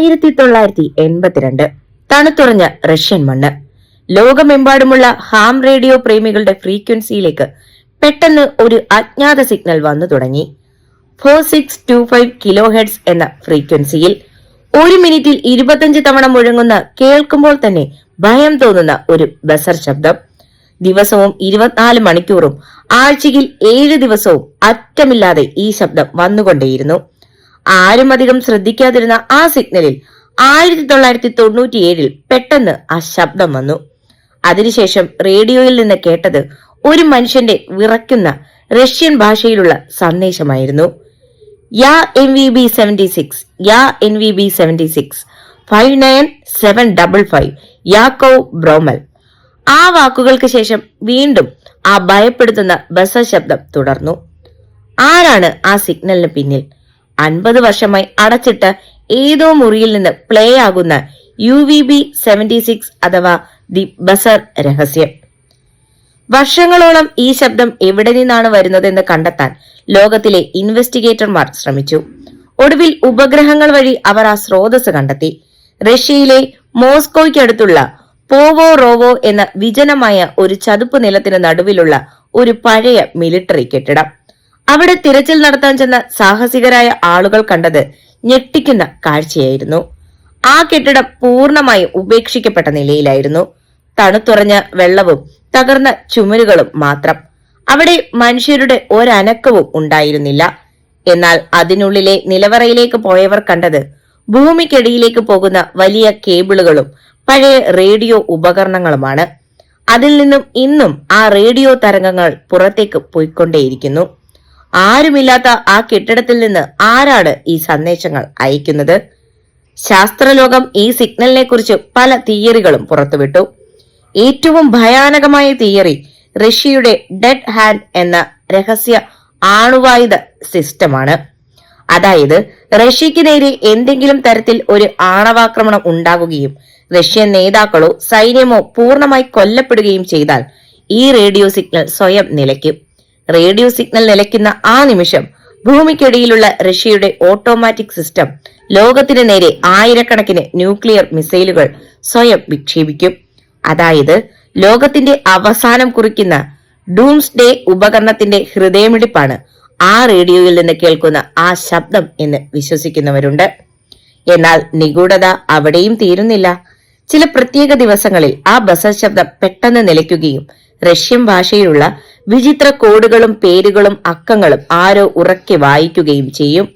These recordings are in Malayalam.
1982. തണുത്തുറഞ്ഞ റഷ്യൻ മണ്ണ്. ലോകമെമ്പാടുമുള്ള ഹാം റേഡിയോ പ്രേമികളുടെ ഫ്രീക്വൻസിയിലേക്ക് പെട്ടെന്ന് ഒരു അജ്ഞാത സിഗ്നൽ വന്നു തുടങ്ങി. 4625 കിലോ ഹെർട്സ് എന്ന ഫ്രീക്വൻസിയിൽ 1 മിനിറ്റിൽ 25 തവണ മുഴങ്ങുന്ന, കേൾക്കുമ്പോൾ തന്നെ ഭയം തോന്നുന്ന ഒരു ബസർ ശബ്ദം. ദിവസവും 24 മണിക്കൂറും ആഴ്ചയിൽ 7 ദിവസവും അറ്റമില്ലാതെ ഈ ശബ്ദം വന്നുകൊണ്ടേയിരുന്നു. ആരും അധികം ശ്രദ്ധിക്കാതിരുന്ന ആ സിഗ്നലിൽ 1997 പെട്ടെന്ന് ആ ശബ്ദം വന്നു. അതിനുശേഷം റേഡിയോയിൽ നിന്ന് കേട്ടത് ഒരു മനുഷ്യന്റെ വിറയ്ക്കുന്ന റഷ്യൻ ഭാഷയിലുള്ള സന്ദേശമായിരുന്നു. യാ NVB 76, യാ NVB 76, 59755, യാക്കോവ് ബ്രോമൽ. ആ വാക്കുകൾക്ക് ശേഷം വീണ്ടും ആ ഭയപ്പെടുത്തുന്ന ബസർ ശബ്ദം തുടർന്നു. ആരാണ് ആ സിഗ്നലിന് പിന്നിൽ? 50 വർഷമായി അടച്ചിട്ട ഏതോ മുറിയിൽ നിന്ന് പ്ലേ ആകുന്ന UVB 76 അഥവാ ദി ബസർ രഹസ്യം. വർഷങ്ങളോളം ഈ ശബ്ദം എവിടെ നിന്നാണ് വരുന്നതെന്ന് കണ്ടെത്താൻ ലോകത്തിലെ ഇൻവെസ്റ്റിഗേറ്റർമാർ ശ്രമിച്ചു. ഒടുവിൽ ഉപഗ്രഹങ്ങൾ വഴി അവർ ആ സ്രോതസ് കണ്ടെത്തി. റഷ്യയിലെ മോസ്കോയ്ക്കടുത്തുള്ള പോവോറോവോ എന്ന വിജനമായ ഒരു ചതുപ്പ് നിലത്തിന് നടുവിലുള്ള ഒരു പഴയ മിലിറ്ററി കെട്ടിടം. അവിടെ തിരച്ചിൽ നടത്താൻ ചെന്ന സാഹസികരായ ആളുകൾ കണ്ടത് ഞെട്ടിക്കുന്ന കാഴ്ചയായിരുന്നു. ആ കെട്ടിടം പൂർണ്ണമായും ഉപേക്ഷിക്കപ്പെട്ട നിലയിലായിരുന്നു. തണുത്തുറഞ്ഞ വെള്ളവും തകർന്ന ചുമരുകളും മാത്രം. അവിടെ മനുഷ്യരുടെ ഒരനക്കവും ഉണ്ടായിരുന്നില്ല. എന്നാൽ അതിനുള്ളിലെ നിലവറയിലേക്ക് പോയവർ കണ്ടത് ഭൂമിക്കടിയിലേക്ക് പോകുന്ന വലിയ കേബിളുകളും പഴയ റേഡിയോ ഉപകരണങ്ങളുമാണ്. അതിൽ നിന്നും ഇന്നും ആ റേഡിയോ തരംഗങ്ങൾ പുറത്തേക്ക് പോയിക്കൊണ്ടേയിരിക്കുന്നു. ആരുമില്ലാത്ത ആ കെട്ടിടത്തിൽ നിന്ന് ആരാണ് ഈ സന്ദേശങ്ങൾ അയക്കുന്നത്? ശാസ്ത്രലോകം ഈ സിഗ്നലിനെ കുറിച്ച് പല തിയറികളും പുറത്തുവിട്ടു. ഏറ്റവും ഭയാനകമായ തിയറി റഷ്യയുടെ ഡെഡ് ഹാൻഡ് എന്ന രഹസ്യ ആണവായുധ സിസ്റ്റമാണ്. അതായത് റഷ്യക്ക് നേരെ എന്തെങ്കിലും തരത്തിൽ ഒരു ആണവാക്രമണം ഉണ്ടാകുകയും റഷ്യൻ നേതാക്കളോ സൈന്യമോ പൂർണ്ണമായി കൊല്ലപ്പെടുകയും ചെയ്താൽ ഈ റേഡിയോ സിഗ്നൽ സ്വയം നിലയ്ക്കും. റേഡിയോ സിഗ്നൽ നിലയ്ക്കുന്ന ആ നിമിഷം ഭൂമിക്കടിയിലുള്ള റഷ്യയുടെ ഓട്ടോമാറ്റിക് സിസ്റ്റം ലോകത്തിന് നേരെ ആയിരക്കണക്കിന് ന്യൂക്ലിയർ മിസൈലുകൾ സ്വയം വിക്ഷേപിക്കും. അതായത് ലോകത്തിന്റെ അവസാനം കുറിക്കുന്ന ഡൂംസ്ഡേ ഉപകരണത്തിന്റെ ഹൃദയമിടിപ്പാണ് ആ റേഡിയോയിൽ നിന്ന് കേൾക്കുന്ന ആ ശബ്ദം എന്ന് വിശ്വസിക്കുന്നവരുണ്ട്. എന്നാൽ നിഗൂഢത അവിടെയും തീരുന്നില്ല. ചില പ്രത്യേക ദിവസങ്ങളിൽ ആ ബസർ ശബ്ദം പെട്ടെന്ന് നിലയ്ക്കുകയും റഷ്യൻ ഭാഷയിലുള്ള വിചിത്ര കോഡുകളും പേരുകളും അക്കങ്ങളും ആരോ ഉറക്കെ വായിക്കുകയും ചെയ്യും.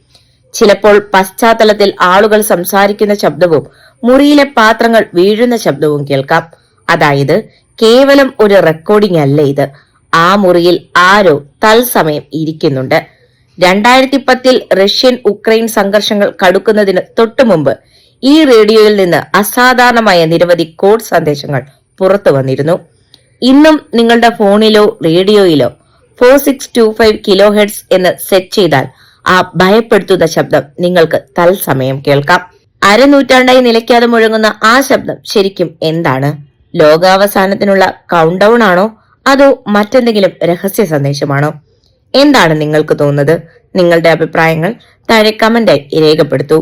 ചിലപ്പോൾ പശ്ചാത്തലത്തിൽ ആളുകൾ സംസാരിക്കുന്ന ശബ്ദവും മുറിയിലെ പാത്രങ്ങൾ വീഴുന്ന ശബ്ദവും കേൾക്കാം. അതായത് കേവലം ഒരു റെക്കോർഡിംഗ് അല്ല ഇത്. ആ മുറിയിൽ ആരോ തത്സമയം ഇരിക്കുന്നുണ്ട്. 2010 റഷ്യൻ ഉക്രൈൻ സംഘർഷങ്ങൾ കടുക്കുന്നതിന് തൊട്ടു മുമ്പ് ഈ റേഡിയോയിൽ നിന്ന് അസാധാരണമായ നിരവധി കോഡ് സന്ദേശങ്ങൾ പുറത്തു വന്നിരുന്നു. ഇന്നും നിങ്ങളുടെ ഫോണിലോ റേഡിയോയിലോ 4625 കിലോ ഹെർട്സ് എന്ന് സെറ്റ് ചെയ്താൽ ആ ഭയപ്പെടുത്തുന്ന ശബ്ദം നിങ്ങൾക്ക് തത്സമയം കേൾക്കാം. അരനൂറ്റാണ്ടായി നിലയ്ക്കാതെ മുഴങ്ങുന്ന ആ ശബ്ദം ശരിക്കും എന്താണ്? ലോകാവസാനത്തിനുള്ള കൗണ്ട് ഡൗൺ ആണോ? അതോ മറ്റെന്തെങ്കിലും രഹസ്യ സന്ദേശമാണോ? എന്താണ് നിങ്ങൾക്ക് തോന്നുന്നത്? നിങ്ങളുടെ അഭിപ്രായങ്ങൾ താഴെ കമന്റായി രേഖപ്പെടുത്തൂ.